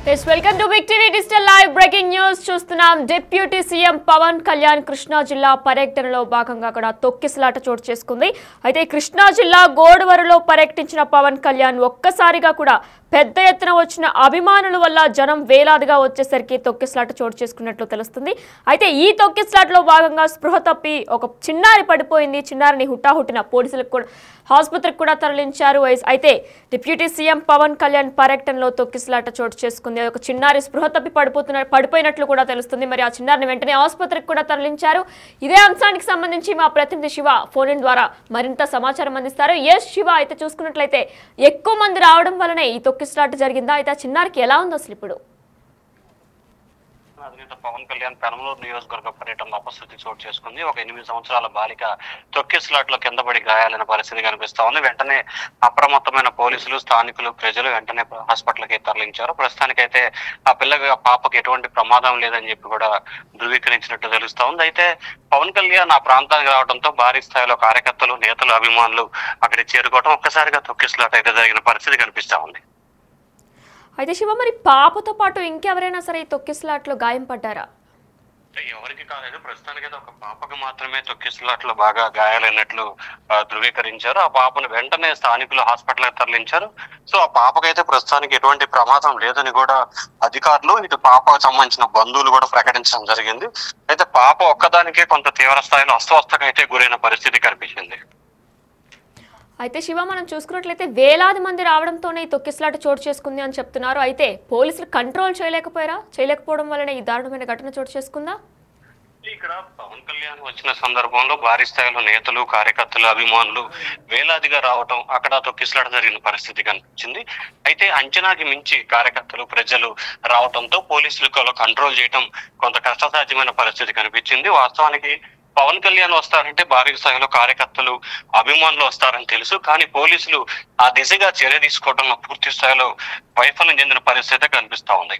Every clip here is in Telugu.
Yes, welcome to Big TV Digital Live Breaking News. చూస్తున్నాం డిప్యూటీ సీఎం పవన్ కళ్యాణ్ కృష్ణా జిల్లా పర్యటనలో భాగంగా కూడా తొక్కిసలాట చోటు చేసుకుంది. అయితే కృష్ణా జిల్లా గోడవరలో పర్యటించిన పవన్ కళ్యాణ్ ఒక్కసారిగా కూడా పెద్ద ఎత్తున వచ్చిన అభిమానుల వల్ల జనం వేలాదిగా వచ్చేసరికి తొక్కిసలాట చోటు చేసుకున్నట్లు తెలుస్తుంది. అయితే ఈ తొక్కిసలాటలో భాగంగా స్పృహ తప్పి ఒక చిన్నారి పడిపోయింది. చిన్నారిని హుటాహుటిన పోలీసులకు కూడా ఆసుపత్రికి కూడా తరలించారు. అయితే డిప్యూటీ సీఎం పవన్ కళ్యాణ్ పర్యటనలో తొక్కిసలాట చోటు చేసుకుంది. ఒక చిన్నారి స్పృహ తప్పి పడిపోయినట్లు కూడా తెలుస్తుంది. మరి ఆ చిన్నారిని వెంటనే ఆసుపత్రికి కూడా తరలించారు. ఇదే అంశానికి సంబంధించి మా ప్రతినిధి శివ ఫోన్ ఇన్ ద్వారా మరింత సమాచారం అందిస్తారు. ఎస్ శివ, అయితే చూసుకున్నట్లయితే ఎక్కువ మంది రావడం వల్లనే ఈ తొక్కిసలాట జరిగిందా? అయితే ఆ చిన్నారికి ఎలా ఉంది అసలు ఇప్పుడు? అధినేత పవన్ కళ్యాణ్ పెనమలూరు నియోజకవర్గ పర్యటనలో అపశృతి చోటు చేసుకుంది. ఒక 8 సంవత్సరాల బాలిక తొక్కిసలాట్లో కింద పడి గాయాలైన పరిస్థితి కనిపిస్తా ఉంది. వెంటనే అప్రమత్తమైన పోలీసులు, స్థానికులు, ప్రజలు వెంటనే హాస్పిటల్కి తరలించారు. ప్రస్తుతానికైతే ఆ పాపకు ఎటువంటి ప్రమాదం లేదని చెప్పి కూడా ధృవీకరించినట్టు తెలుస్తా ఉంది. అయితే పవన్ కళ్యాణ్ ఆ ప్రాంతానికి రావడంతో భారీ స్థాయిలో కార్యకర్తలు, నేతలు, అభిమానులు అక్కడికి చేరుకోవడం ఒక్కసారిగా తొక్కిసలాట అయితే జరిగిన పరిస్థితి కనిపిస్తా ఉంది. అయితే శివ, మరి పాపతో పాటు ఇంకెవరైనా సరే ఈ తొక్కిసలాట్లో గాయం పడ్డారా? ఎవరికి కాలేదు. ప్రస్తుతానికైతే ఒక పాపకు మాత్రమే తొక్కిసలాట్లో బాగా గాయాలైనట్లు ధృవీకరించారు. ఆ పాపను వెంటనే స్థానికులు హాస్పిటల్కి తరలించారు. సో ఆ పాపకైతే ప్రస్తుతానికి ఎటువంటి ప్రమాదం లేదని కూడా అధికారులు, ఇటు పాపకు సంబంధించిన బంధువులు కూడా ప్రకటించడం జరిగింది. అయితే పాప ఒక్కదానికే కొంత తీవ్ర స్థాయిలో అస్వస్థతకు అయితే గురైన పరిస్థితి కనిపించింది. అయితే శివ, మనం చూసుకున్నట్లయితే వేలాది మంది రావడంతోనే ఈ తొక్కిసలాట చోటు చేసుకుంది అని చెప్తున్నారు. అయితే పోలీసులు కంట్రోల్ చేయలేకపోవడం వల్లనే ఈ దారుణమైన ఘటన చోటు చేసుకుందా? ఇక్కడ పవన్ కళ్యాణ్ వచ్చిన సందర్భంలో భారీ స్థాయిలో నేతలు, కార్యకర్తలు, అభిమానులు వేలాదిగా రావటం, అక్కడ తొక్కిసలాట జరిగిన పరిస్థితి కనిపించింది. అయితే అంచనాకి మించి కార్యకర్తలు, ప్రజలు రావడంతో పోలీసులు కంట్రోల్ చేయడం కొంత కష్టసాధ్యమైన పరిస్థితి కనిపించింది. వాస్తవానికి పవన్ కళ్యాణ్ వస్తారంటే భారీ స్థాయిలో కార్యకర్తలు, అభిమానులు వస్తారని తెలుసు. కానీ పోలీసులు ఆ దిశగా చర్య తీసుకోవడంలో పూర్తి స్థాయిలో వైఫల్యం చెందిన పరిస్థితి కనిపిస్తా ఉంది.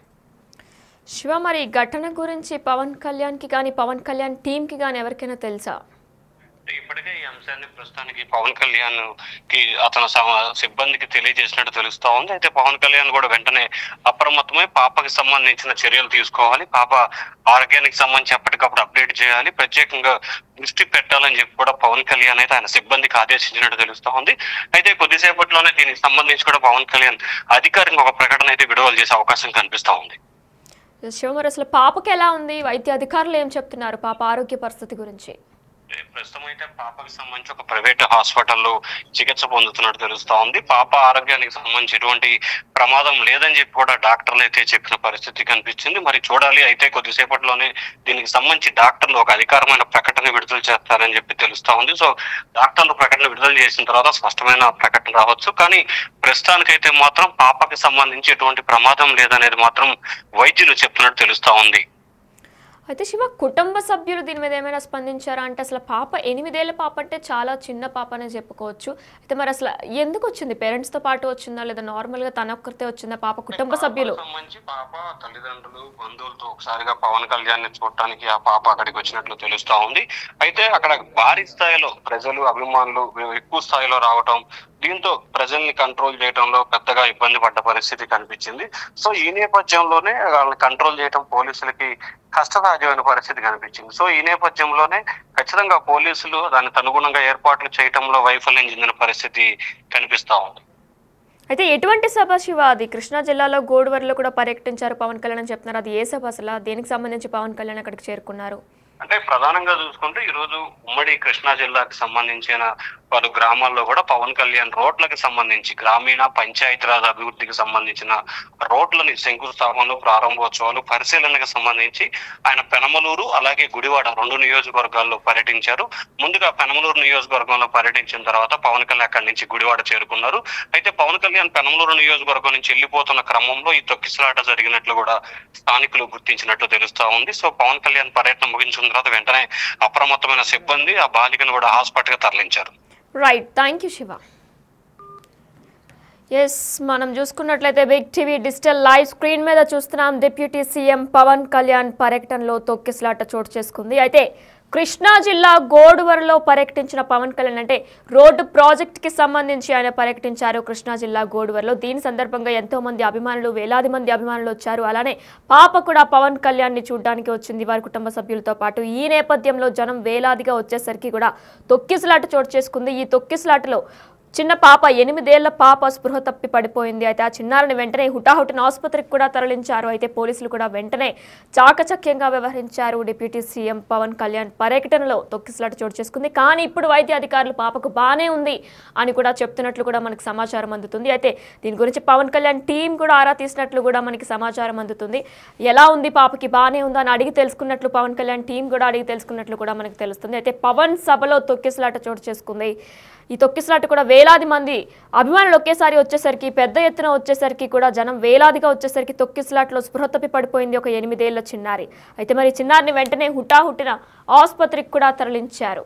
శివ, మరి ఈ ఘటన గురించి పవన్ కళ్యాణ్ కి కానీ, పవన్ కళ్యాణ్ టీమ్ కి కానీ ఎవరికైనా తెలుసా? ఇప్పటికే ఈ అంశాన్ని ప్రస్తుతానికి పవన్ కళ్యాణ్ కి అతను సిబ్బందికి తెలియజేసినట్టు తెలుస్తా ఉంది. అయితే పవన్ కళ్యాణ్ కూడా వెంటనే అప్రమత్తమై పాపకి సంబంధించిన చర్యలు తీసుకోవాలి, పాప ఆరోగ్యానికి సంబంధించి ఎప్పటికప్పుడు అప్డేట్ చేయాలి, ప్రత్యేకంగా దృష్టి పెట్టాలని చెప్పి కూడా పవన్ కళ్యాణ్ అయితే ఆయన సిబ్బందికి ఆదేశించినట్టు తెలుస్తా ఉంది. అయితే కొద్దిసేపట్లోనే దీనికి సంబంధించి కూడా పవన్ కళ్యాణ్ అధికారిక ఒక ప్రకటన అయితే విడుదల చేసే అవకాశం కనిపిస్తా ఉంది. శివ, మరి అసలు పాపకి ఎలా ఉంది? వైద్య అధికారులు ఏం చెప్తున్నారు పాప ఆరోగ్య పరిస్థితి గురించి? ప్రస్తుతం అయితే పాపకి సంబంధించి ఒక ప్రైవేట్ హాస్పిటల్లో చికిత్స పొందుతున్నట్టు తెలుస్తా ఉంది. పాప ఆరోగ్యానికి సంబంధించి ఎటువంటి ప్రమాదం లేదని చెప్పి కూడా డాక్టర్లు అయితే చెప్పిన పరిస్థితి కనిపించింది. మరి చూడాలి. అయితే కొద్దిసేపట్లోనే దీనికి సంబంధించి డాక్టర్లు ఒక అధికారమైన ప్రకటన విడుదల చేస్తారని చెప్పి తెలుస్తా ఉంది. సో డాక్టర్లు ప్రకటన విడుదల చేసిన తర్వాత స్పష్టమైన ప్రకటన రావచ్చు. కానీ ప్రస్తుతానికైతే మాత్రం పాపకి సంబంధించి ఎటువంటి ప్రమాదం లేదనేది మాత్రం వైద్యులు చెప్తున్నట్టు తెలుస్తా ఉంది. అయితే శివ, కుటుంబ సభ్యులు దీని మీద ఏమైనా స్పందించారా? అంటే అసలు పాప 8 ఏళ్ల పాప అంటే చాలా చిన్న పాప అనే చెప్పుకోవచ్చు. అయితే మరి అసలు ఎందుకు వచ్చింది? పేరెంట్స్ తో పాటు వచ్చిందా, లేదా నార్మల్ గా తన ఒక్కరితే వచ్చిందా పాప? కుటుంబ సభ్యులు సంబంధించి పాప తల్లిదండ్రులు, బంధువులతో ఒకసారిగా పవన్ కళ్యాణ్ ని చూడటానికి ఆ పాప అక్కడికి వచ్చినట్లు తెలుస్తా ఉంది. అయితే అక్కడ భారీ స్థాయిలో ప్రజలు, అభిమానులు ఎక్కువ స్థాయిలో రావటం, దీంతో ప్రజల్ని కంట్రోల్ చేయడంలో పెద్దగా ఇబ్బంది పడ్డ పరిస్థితి కనిపించింది. సో ఈ నేపథ్యంలోనే వాళ్ళని కంట్రోల్ చేయడం పోలీసులకి కష్టసాధ్యమైన పరిస్థితి కనిపించింది. సో ఈ నేపథ్యంలోనే ఖచ్చితంగా పోలీసులు దానికి అనుగుణంగా ఏర్పాట్లు చేయడంలో వైఫల్యం చెందిన పరిస్థితి కనిపిస్తా ఉంది. అయితే ఎటువంటి సభ శివ? అది కృష్ణా జిల్లాలో గోడవరలో కూడా పర్యటించారు పవన్ కళ్యాణ్ అని చెప్తున్నారు. అది ఏ సభ అసలు? దేనికి సంబంధించి పవన్ కళ్యాణ్ అక్కడికి చేరుకున్నారు? అంటే ప్రధానంగా చూసుకుంటే ఈ రోజు ఉమ్మడి కృష్ణా జిల్లాకు సంబంధించిన పలు గ్రామాల్లో కూడా పవన్ కళ్యాణ్ రోడ్లకు సంబంధించి, గ్రామీణ పంచాయతీరాజ్ అభివృద్ధికి సంబంధించిన రోడ్లని శంకుస్థాపనలు, ప్రారంభోత్సవాలు, పరిశీలనకు సంబంధించి ఆయన పెనమలూరు అలాగే గుడివాడ 2 నియోజకవర్గాల్లో పర్యటించారు. ముందుగా పెనమలూరు నియోజకవర్గంలో పర్యటించిన తర్వాత పవన్ కళ్యాణ్ అక్కడి నుంచి గుడివాడ చేరుకున్నారు. అయితే పవన్ కళ్యాణ్ పెనమలూరు నియోజకవర్గం నుంచి వెళ్లిపోతున్న క్రమంలో ఈ తొక్కిసలాట జరిగినట్లు కూడా స్థానికులు గుర్తించినట్లు తెలుస్తా ఉంది. సో పవన్ కళ్యాణ్ పర్యటన ముగించిన తర్వాత వెంటనే అప్రమత్తమైన సిబ్బంది ఆ బాలికను కూడా హాస్పిటల్కి తరలించారు. Right, thank you Shiva. Yes, మనం చూసుకున్నట్లయితే big TV digital live screen మీద చూస్తున్నాం. డిప్యూటీ సీఎం పవన్ కళ్యాణ్ పర్యటనలో తొక్కిసలాట చోటు చేసుకుంది. అయితే కృష్ణా జిల్లా గోడువరలో పర్యటించిన పవన్ కళ్యాణ్ అంటే రోడ్డు ప్రాజెక్ట్ కి సంబంధించి ఆయన పర్యటించారు కృష్ణా జిల్లా గోడువరలో. దీని సందర్భంగా ఎంతో మంది అభిమానులు, వేలాది మంది అభిమానులు వచ్చారు. అలానే పాప కూడా పవన్ కళ్యాణ్ ని చూడడానికి వచ్చింది వారి కుటుంబ సభ్యులతో పాటు. ఈ నేపథ్యంలో జనం వేలాదిగా వచ్చేసరికి కూడా తొక్కిసలాట చోటు చేసుకుంది. ఈ తొక్కిసలాటలో చిన్న పాప 8 ఏళ్ల పాప స్పృహ తప్పి పడిపోయింది. అయితే ఆ చిన్నారిని వెంటనే హుటాహుటిన ఆసుపత్రికి కూడా తరలించారు. అయితే పోలీసులు కూడా వెంటనే చాకచక్యంగా వ్యవహరించారు. డిప్యూటీ సీఎం పవన్ కళ్యాణ్ పర్యటనలో తొక్కిసలాట చోటు చేసుకుంది. కానీ ఇప్పుడు వైద్య అధికారులు పాపకు బానే ఉంది అని కూడా చెప్తున్నట్లు కూడా మనకి సమాచారం అందుతుంది. అయితే దీని గురించి పవన్ కళ్యాణ్ టీం కూడా ఆరా తీసినట్లు కూడా మనకి సమాచారం అందుతుంది. ఎలా ఉంది, పాపకి బానే ఉందా అని అడిగి తెలుసుకున్నట్లు పవన్ కళ్యాణ్ టీం కూడా అడిగి తెలుసుకున్నట్లు కూడా మనకి తెలుస్తుంది. అయితే పవన్ సభలో తొక్కిసలాట చోటు చేసుకుంది. ఈ తొక్కిసలాట కూడా వేలాది మంది అభిమానులు ఒకేసారి వచ్చేసరికి, పెద్ద ఎత్తున వచ్చేసరికి కూడా జనం వేలాదిగా వచ్చేసరికి తొక్కిసలాటలో స్పృహ తప్పి పడిపోయింది ఒక 8 ఏళ్ల చిన్నారి. అయితే మరి చిన్నారిని వెంటనే హుటాహుటిన ఆసుపత్రికి కూడా తరలించారు.